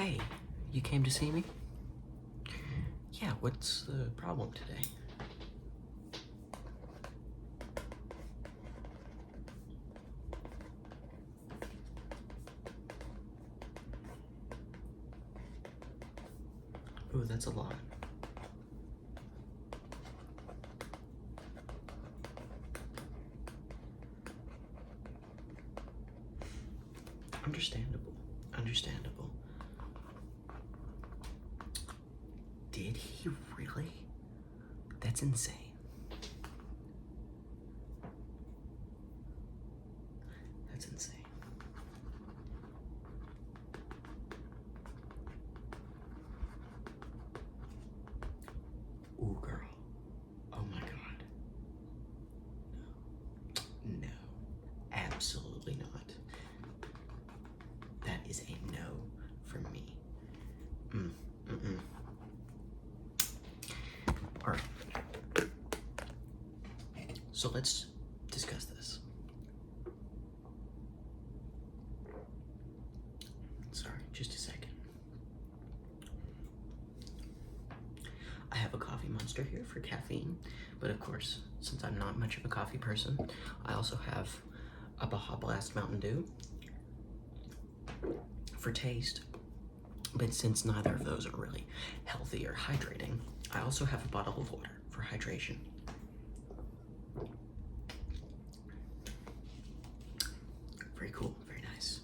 Hey, you came to see me? Yeah, what's the problem today? Ooh, that's a lot. Understandable. Understandable. Did he really? That's insane. That's insane. Ooh, girl. Oh my God. No. Absolutely not. That is a no for me. All right. So let's discuss this. Sorry, just a second. I have a coffee monster here for caffeine, but of course, since I'm not much of a coffee person, I also have a Baja Blast Mountain Dew for taste. But since neither of those are really healthy or hydrating, I also have a bottle of water for hydration. Very cool, very nice.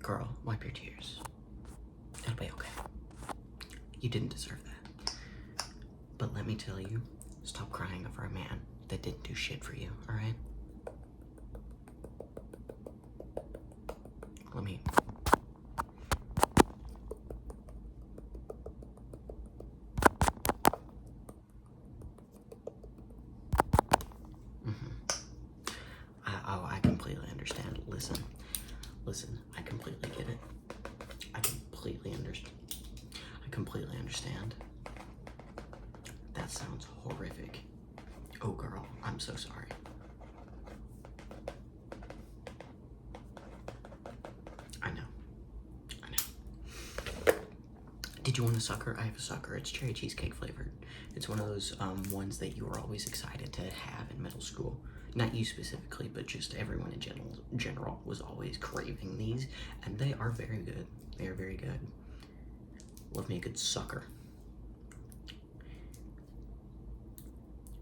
Girl, wipe your tears. It'll be okay. You didn't deserve that. But let me tell you, stop crying over a man that didn't do shit for you, all right? Let me... I completely understand. Listen, I completely get it. I completely understand. That sounds horrific. Oh, girl, I'm so sorry. I know. Did you want a sucker? I have a sucker. It's cherry cheesecake flavored. It's one of those ones that you were always excited to have in middle school. Not you specifically, but just everyone in general was always craving these, and they are very good. They are very good. Love me a good sucker.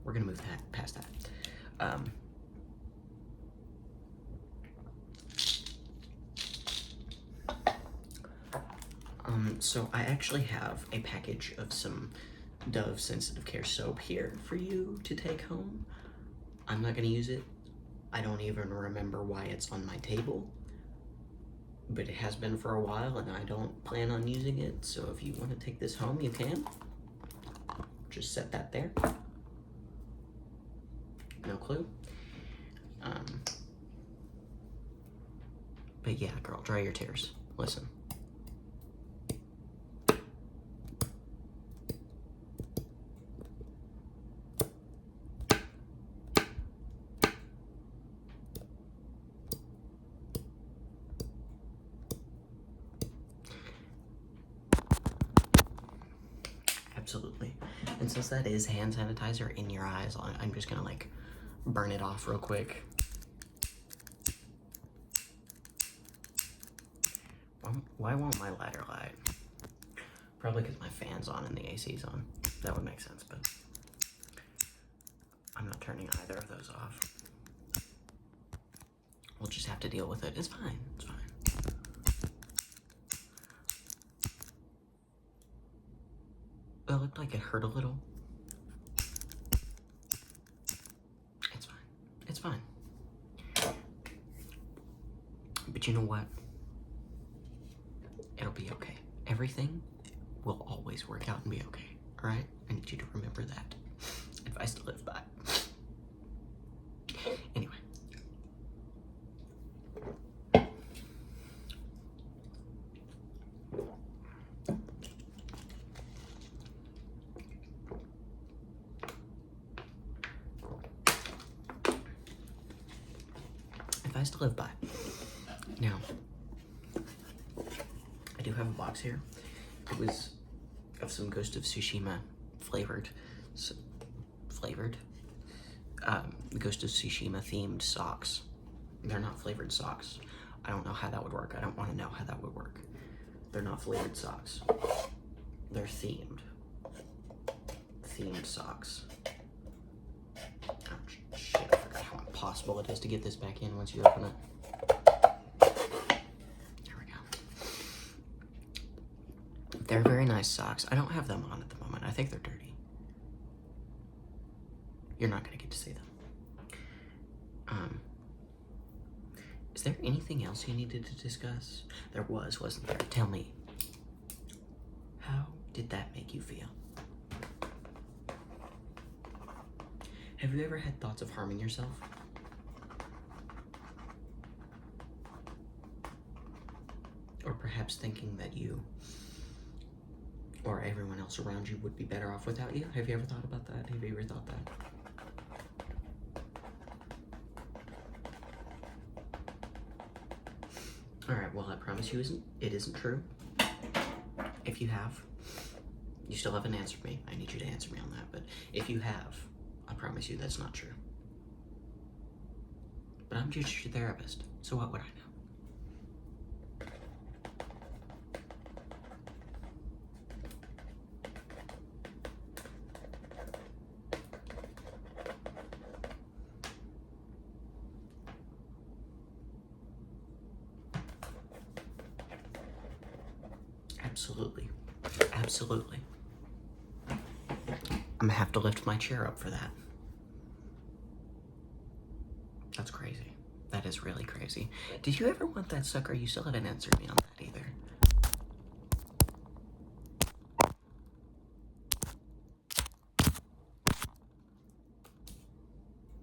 We're gonna move past that. So I actually have a package of some Dove Sensitive Care soap here for you to take home. I'm not gonna use it. I don't even remember why it's on my table, but it has been for a while and I don't plan on using it. So if you want to take this home, you can. Just set that there. No clue. But yeah, girl, dry your tears. Listen. Absolutely. And since that is hand sanitizer in your eyes, I'm just gonna like burn it off real quick. Why won't my lighter light? Probably because my fan's on and the AC's on. That would make sense, but I'm not turning either of those off. We'll just have to deal with it. It's fine. It's fine. It looked like it hurt a little. It's fine. It's fine. But you know what? It'll be okay. Everything will always work out and be okay. All right? I need you to remember that. Advice to live by. Anyway. Advice to live by. Now, do have a box here. It was of some Ghost of Tsushima flavored, Ghost of Tsushima themed socks. They're not flavored socks. I don't know how that would work. I don't want to know how that would work. They're not flavored socks. They're themed. Themed socks. Oh, shit, I forgot how impossible it is to get this back in once you open it. There we go. They're very nice socks. I don't have them on at the moment. I think they're dirty. You're not going to get to see them. Is there anything else you needed to discuss? There was, wasn't there? Tell me. How did that make you feel? Have you ever had thoughts of harming yourself? Or perhaps thinking that you or everyone else around you would be better off without you? Have you ever thought about that? Have you ever thought that? Alright, well, I promise you it isn't true. If you have, you still haven't answered me. I need you to answer me on that. But if you have, I promise you that's not true. But I'm just your therapist, so what would I know? Absolutely. Absolutely. I'm gonna have to lift my chair up for that. That's crazy. That is really crazy. Did you ever want that sucker? You still haven't answered me on that either.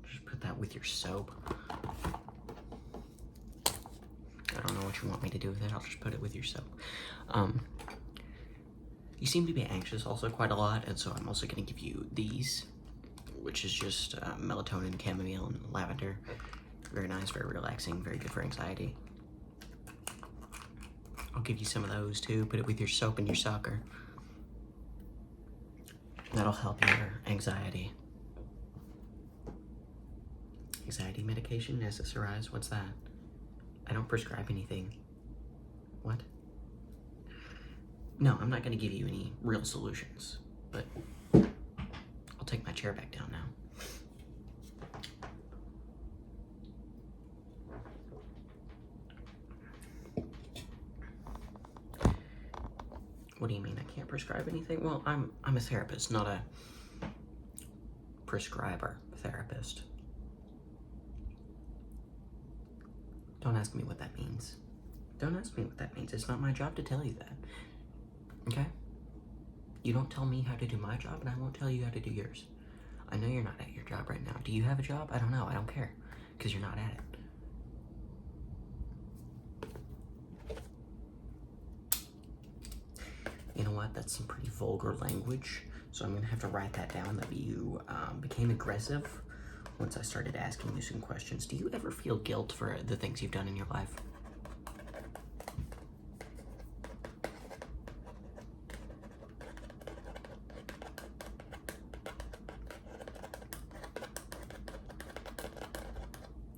Just put that with your soap. I don't know what you want me to do with it. I'll just put it with your soap. You seem to be anxious also quite a lot, and so I'm also going to give you these, which is just melatonin, chamomile, and lavender. Very nice, very relaxing, very good for anxiety. I'll give you some of those too. Put it with your soap and your sucker. That'll help your anxiety. Anxiety medication, SSRIs, what's that? I don't prescribe anything. What? No, I'm not going to give you any real solutions, but I'll take my chair back down now. What do you mean I can't prescribe anything? Well, I'm a therapist, not a prescriber therapist. Don't ask me what that means. Don't ask me what that means. It's not my job to tell you that. Okay? You don't tell me how to do my job, and I won't tell you how to do yours. I know you're not at your job right now. Do you have a job? I don't know. I don't care, because you're not at it. You know what? That's some pretty vulgar language, so I'm going to have to write that down, that you became aggressive once I started asking you some questions. Do you ever feel guilt for the things you've done in your life?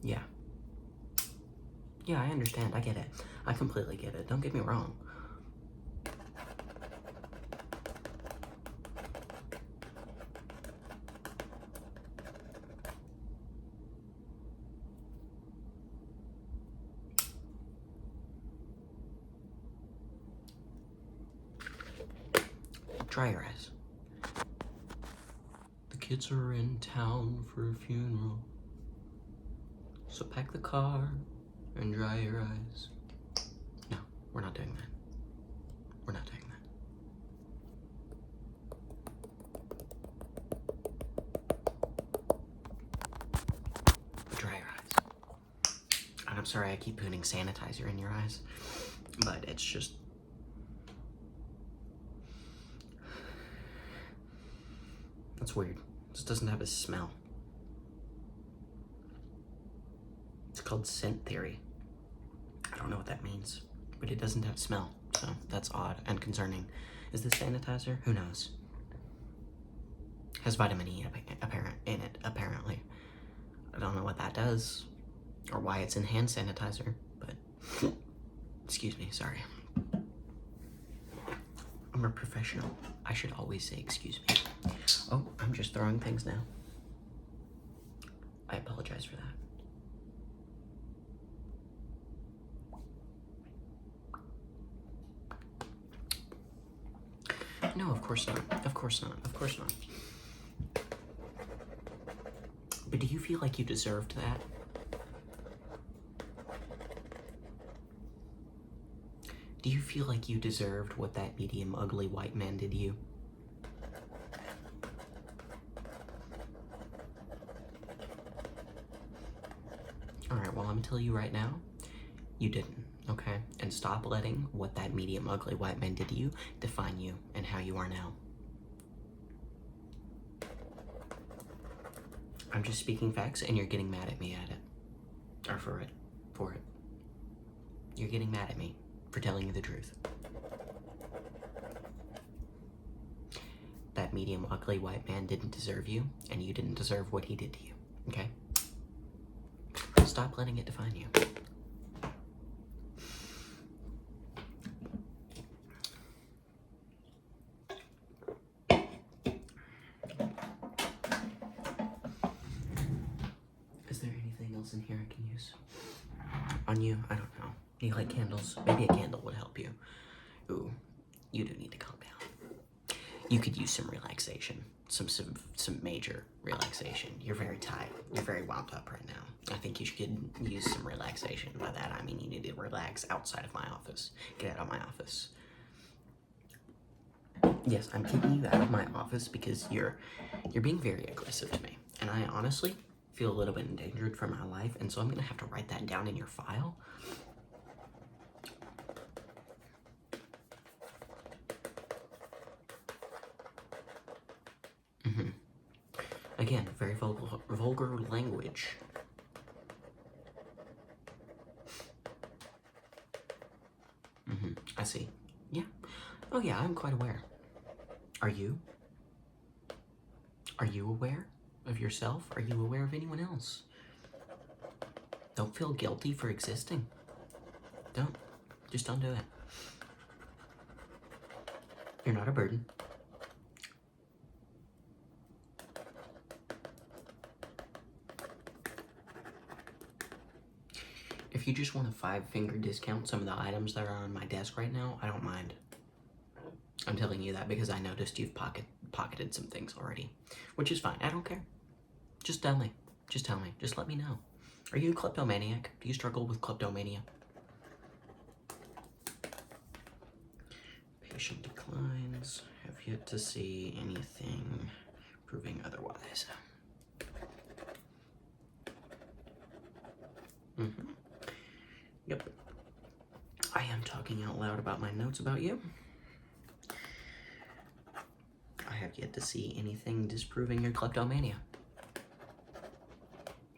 Yeah. Yeah, I understand. I get it. I completely get it. Don't get me wrong. Dry your eyes. The kids are in town for a funeral, so pack the car and dry your eyes. No, we're not doing that. We're not doing that. Dry your eyes. And I'm sorry I keep putting sanitizer in your eyes, but it's just... That's weird. This doesn't have a smell. It's called scent theory. I don't know what that means, but it doesn't have smell. So that's odd and concerning. Is this sanitizer? Who knows? Has vitamin E in it, apparently. I don't know what that does or why it's in hand sanitizer, but excuse me, sorry. I'm a professional. I should always say excuse me. Oh, I'm just throwing things now. I apologize for that. No, of course not. Of course not. Of course not. But do you feel like you deserved that? Do you feel like you deserved what that medium ugly white man did to you? Alright, well, I'm gonna tell you right now, you didn't, okay? And stop letting what that medium ugly white man did to you define you and how you are now. I'm just speaking facts and you're getting mad at me at it. Or for it. You're getting mad at me for telling you the truth. That medium ugly white man didn't deserve you, and you didn't deserve what he did to you, okay? Stop letting it define you. Is there anything else in here I can use? On you? I don't know. Do you like candles? Maybe a candle would help you. Ooh, you do need to calm down. You could use some relaxation. Some major relaxation. You're very tired. You're very wound up right now. I think you should use some relaxation. By that, I mean you need to relax outside of my office. Get out of my office. Yes, I'm keeping you out of my office because you're being very aggressive to me. And I honestly feel a little bit endangered for my life, and so I'm gonna have to write that down in your file. Again, very vulgar language. I see. Yeah. Oh yeah, I'm quite aware. Are you? Are you aware of yourself? Are you aware of anyone else? Don't feel guilty for existing. Don't. Just don't do it. You're not a burden. If you just want a 5-finger discount some of the items that are on my desk right now, I don't mind. I'm telling you that because I noticed you've pocketed some things already, which is fine. I don't care. Just tell me. Just tell me. Just let me know. Are you a kleptomaniac? Do you struggle with kleptomania? Patient declines. Have yet to see anything proving otherwise. Yep. I am talking out loud about my notes about you. I have yet to see anything disproving your kleptomania.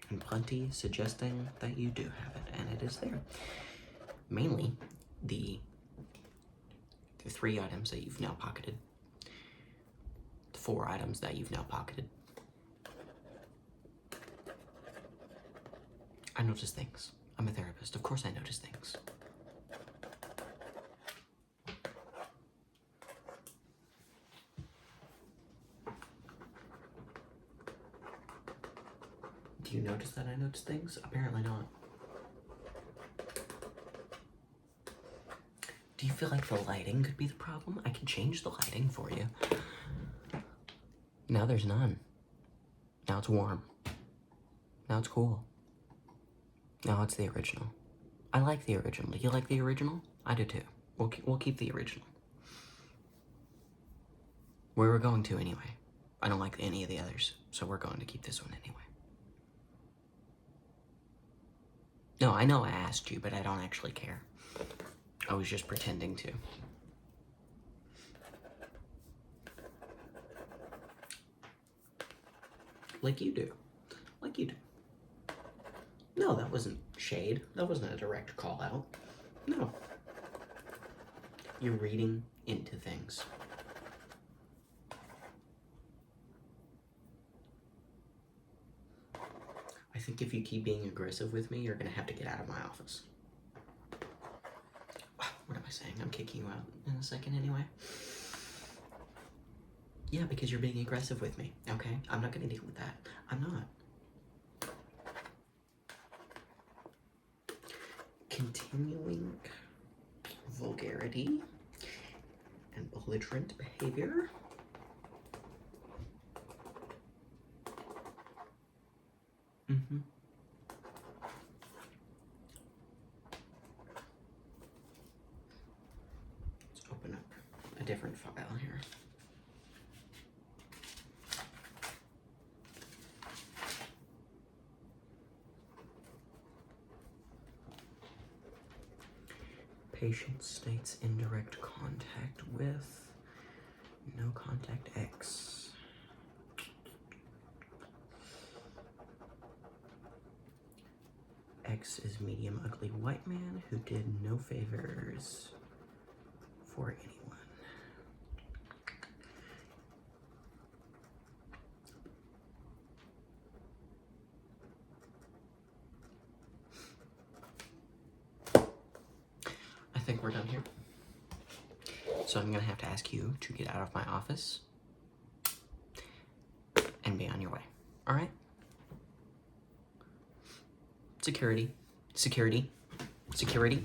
And plenty suggesting that you do have it, and it is there. Mainly, the 3 items that you've now pocketed. The 4 items that you've now pocketed. I notice things. I'm a therapist. Of course I notice things. Do you notice that I notice things? Apparently not. Do you feel like the lighting could be the problem? I can change the lighting for you. Now there's none. Now it's warm. Now it's cool. Now it's the original. I like the original. Do you like the original? I do too. We'll keep the original. Where we're going to anyway. I don't like any of the others, so we're going to keep this one anyway. No, I know I asked you, but I don't actually care. I was just pretending to. Like you do. Like you do. No, that wasn't shade. That wasn't a direct call out. No. You're reading into things. I think if you keep being aggressive with me, you're gonna have to get out of my office. What am I saying? I'm kicking you out in a second anyway. Yeah, because you're being aggressive with me, okay? I'm not gonna deal with that. I'm not. Continuing vulgarity and belligerent behavior. Mm-hmm. Let's open up a different file here. Patient states indirect contact with no contact X. X is medium ugly white man who did no favors for anyone. I think we're done here. So I'm gonna have to ask you to get out of my office and be on your way. All right? Security, security, security.